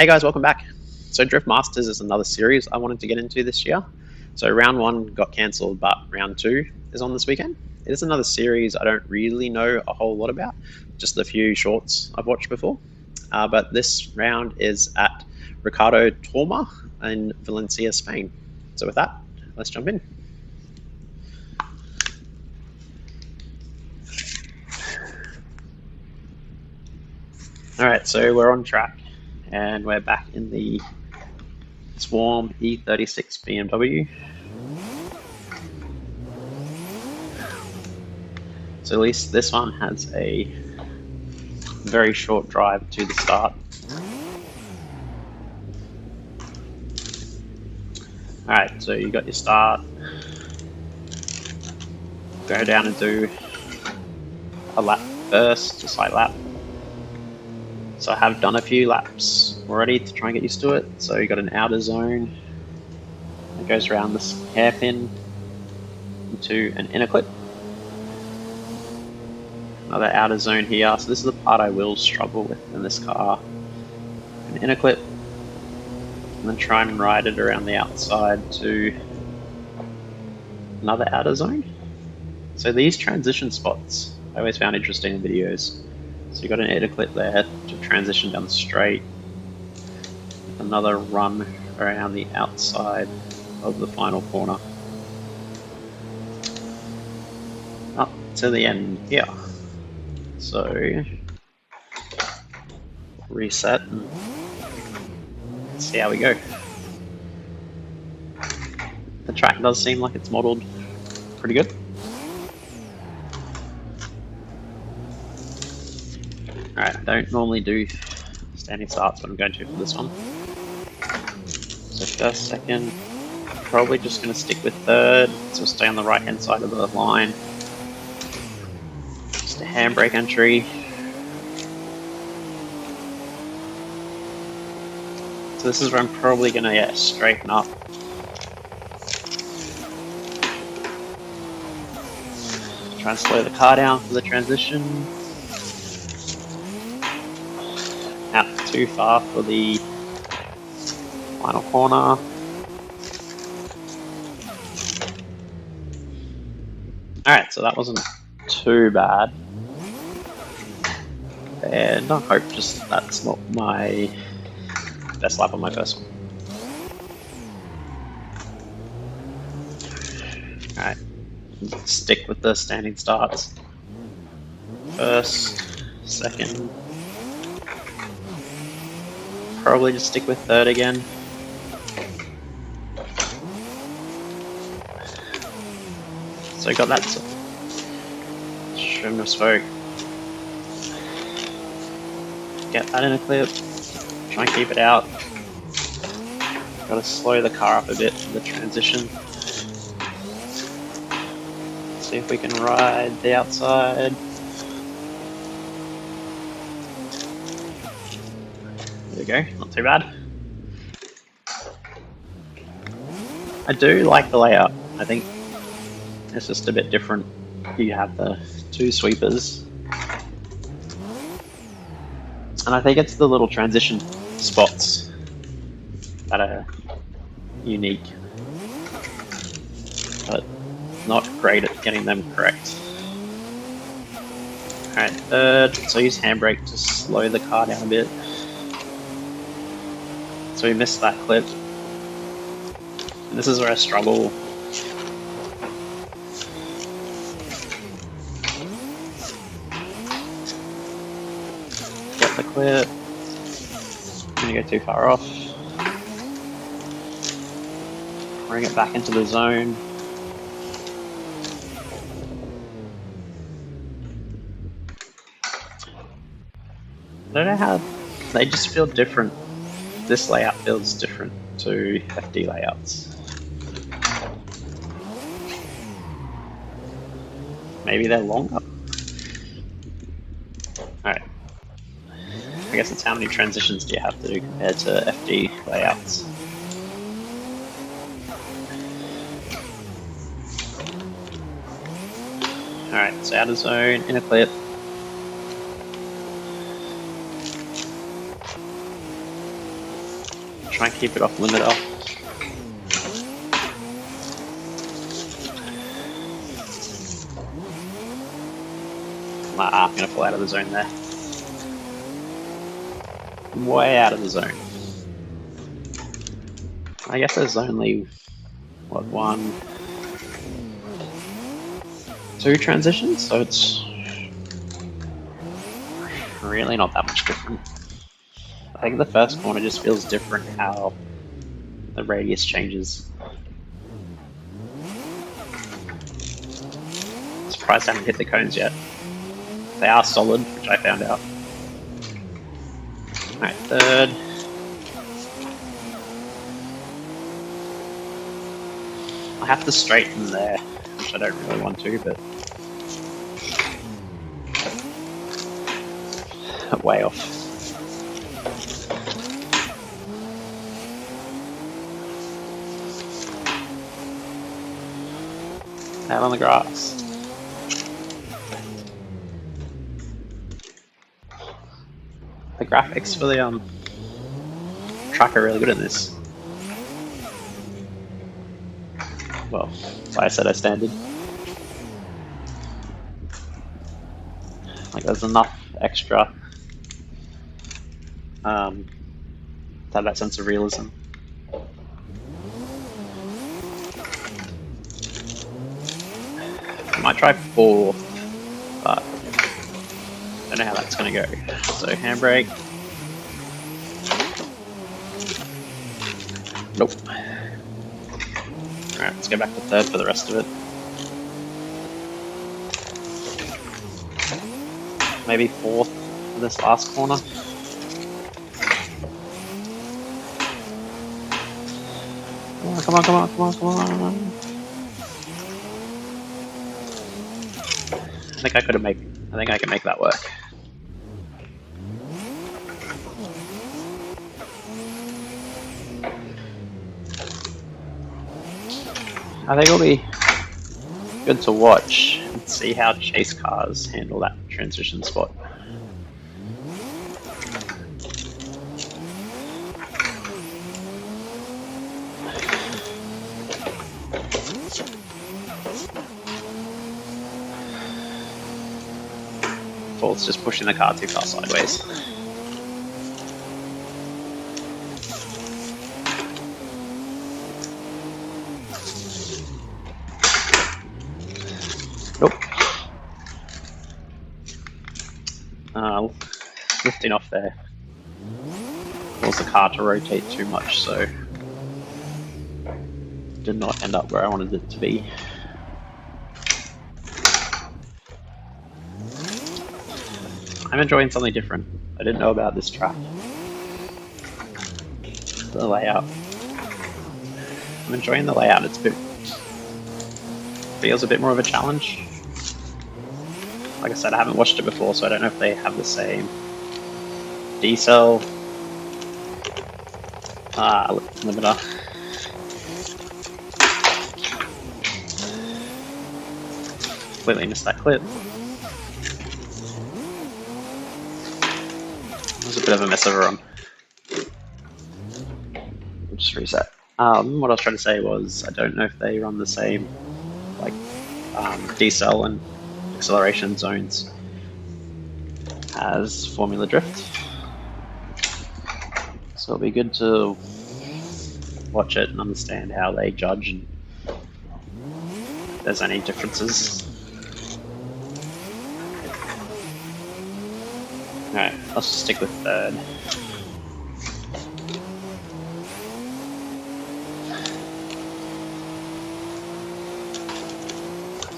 Hey guys, welcome back. So Drift Masters is another series I wanted to get into this year. So round one got cancelled, but round two is on this weekend. It is another series I don't really know a whole lot about, just a few shorts I've watched before. But this round is at Ricardo Torma in Valencia, Spain. So with that, let's jump in. All right, so we're on track and we're back in the Swarm E36 BMW. So at least this one has a very short drive to the start. Alright, so you got your start. Go down and do a lap first, a slight lap. So I have done a few laps already to try and get used to it. So you got an outer zone that goes around this hairpin into an inner clip. Another outer zone here. So this is the part I will struggle with in this car. An inner clip, and then try and ride it around the outside to another outer zone. So these transition spots I always found interesting in videos. So you got an inner clip there to transition down the straight. Another run around the outside of the final corner. Up to the end here. So reset and see how we go. The track does seem like it's modeled pretty good. Alright, I don't normally do standing starts, but I'm going to for this one. So first, second, probably just going to stick with third, so stay on the right hand side of the line. Just a handbrake entry. So this is where I'm probably going to straighten up. Try and slow the car down for the transition. Not too far for the final corner. Alright, so that wasn't too bad. And I hope just that's not my best lap on my first one. Alright, stick with the standing starts. First, second. Probably just stick with third again. So I got that trim of smoke. Get that in a clip. Try and keep it out. Gotta slow the car up a bit for the transition. See if we can ride the outside. There we go, not too bad. I do like the layout. I think it's just a bit different. You have the two sweepers. And I think it's the little transition spots that are unique, but not great at getting them correct. Alright, third, so use handbrake to slow the car down a bit. So we missed that clip. And this is where I struggle. Get the clip. I'm gonna go too far off. Bring it back into the zone. I don't know how, they just feel different. This layout feels different to FD layouts. Maybe they're longer? Alright. I guess it's how many transitions do you have to do compared to FD layouts. Alright, so outer zone, inner clip. Try and keep it off limiter. I'm gonna fall out of the zone there. I'm way out of the zone. I guess there's only, what, 1, 2 transitions, so it's really not that much different. I think the first corner just feels different how the radius changes. Surprised I haven't hit the cones yet. They are solid, which I found out. Alright, third. I have to straighten there, which I don't really want to, but way off. Out on the grass. The graphics for the track are really good in this. Well, that's why I said I standard. Like there's enough extra to have that sense of realism. I might try 4, but I don't know how that's going to go. So handbrake. Nope. Alright, let's go back to third for the rest of it. Maybe 4th for this last corner. Come on, come on, come on, come on. I think I can make that work. I think it'll be good to watch and see how chase cars handle that transition spot. Or it's just pushing the car too far sideways. Nope. Lifting off there caused the car to rotate too much, so did not end up where I wanted it to be. I'm enjoying something different. I didn't know about this track. The layout. I'm enjoying the layout. Feels a bit more of a challenge. Like I said, I haven't watched it before, so I don't know if they have the same D-cell limiter. Completely missed that clip. It was a bit of a mess overrun. We'll just reset. What I was trying to say was, I don't know if they run the same, like, decel and acceleration zones as Formula Drift. So it'll be good to watch it and understand how they judge and if there's any differences. Alright, let's just stick with third.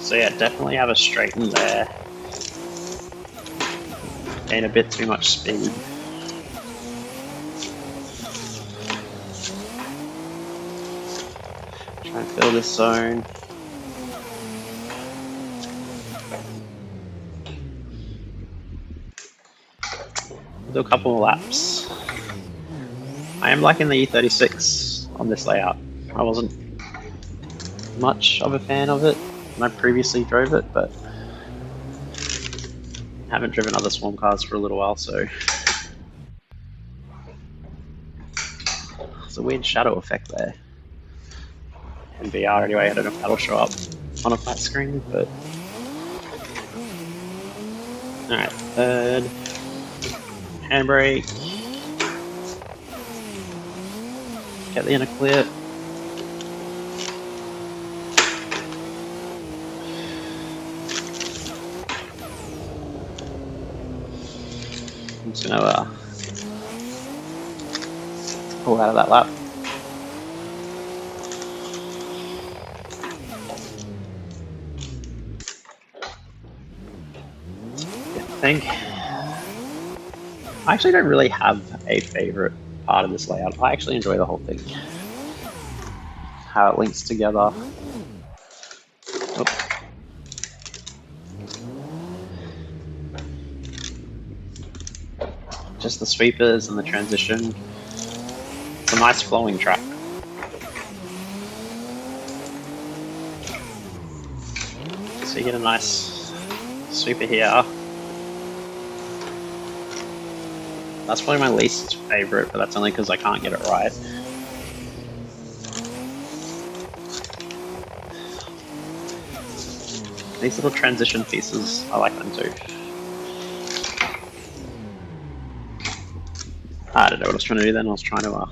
So yeah, definitely have a straighten there. Gain a bit too much speed. Try and fill this zone. Do a couple more laps. I am liking the E36 on this layout. I wasn't much of a fan of it when I previously drove it, but I haven't driven other Swarm cars for a little while, so There's a weird shadow effect there. In VR anyway, I don't know if that'll show up on a flat screen, but... Alright, third. Handbrake. Get the inner clip. I'm just gonna pull out of that lap. I think I actually don't really have a favorite part of this layout. I actually enjoy the whole thing. How it links together. Oop. Just the sweepers and the transition. It's a nice flowing track. So you get a nice sweeper here. That's probably my least favorite, but that's only because I can't get it right. These little transition pieces, I like them too. I don't know what I was trying to do then. I was trying to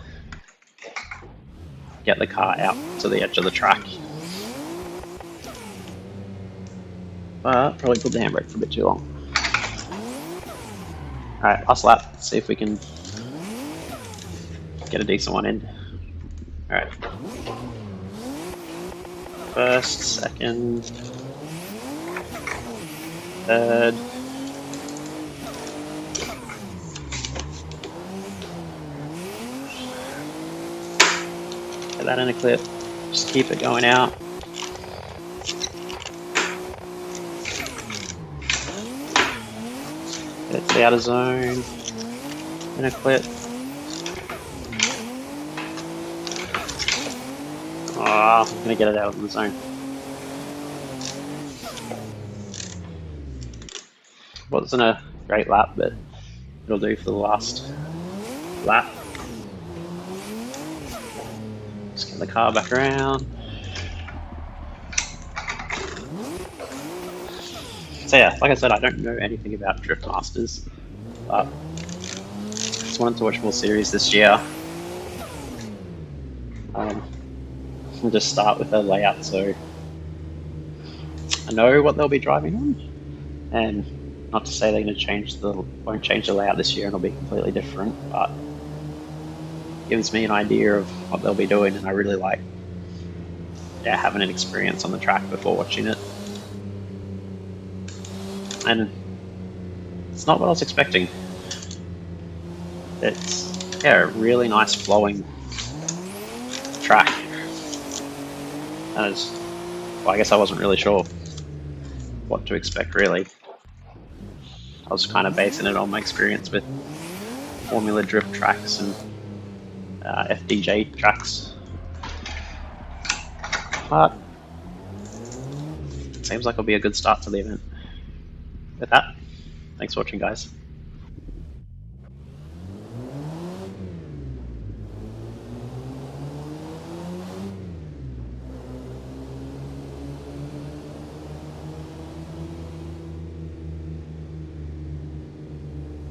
get the car out to the edge of the track. But probably pulled the handbrake for a bit too long. Alright, last lap. Let's see if we can get a decent one in. Alright. First, second, third. Get that in a clip. Just keep it going out. Get it to the outer zone. In a clip. Oh, I'm gonna get it out of the zone. Wasn't a great lap, but it'll do for the last lap. Just get the car back around. So yeah, like I said, I don't know anything about Drift Masters, but just wanted to watch more series this year. We'll just start with the layout, so I know what they'll be driving on, and not to say they're going to won't change the layout this year and it'll be completely different, but it gives me an idea of what they'll be doing, and I really like having an experience on the track before watching it. And it's not what I was expecting. It's a really nice flowing track. And well, I guess I wasn't really sure what to expect really. I was kind of basing it on my experience with Formula Drift tracks and FDJ tracks. But it seems like it'll be a good start to the event. With that, thanks for watching, guys.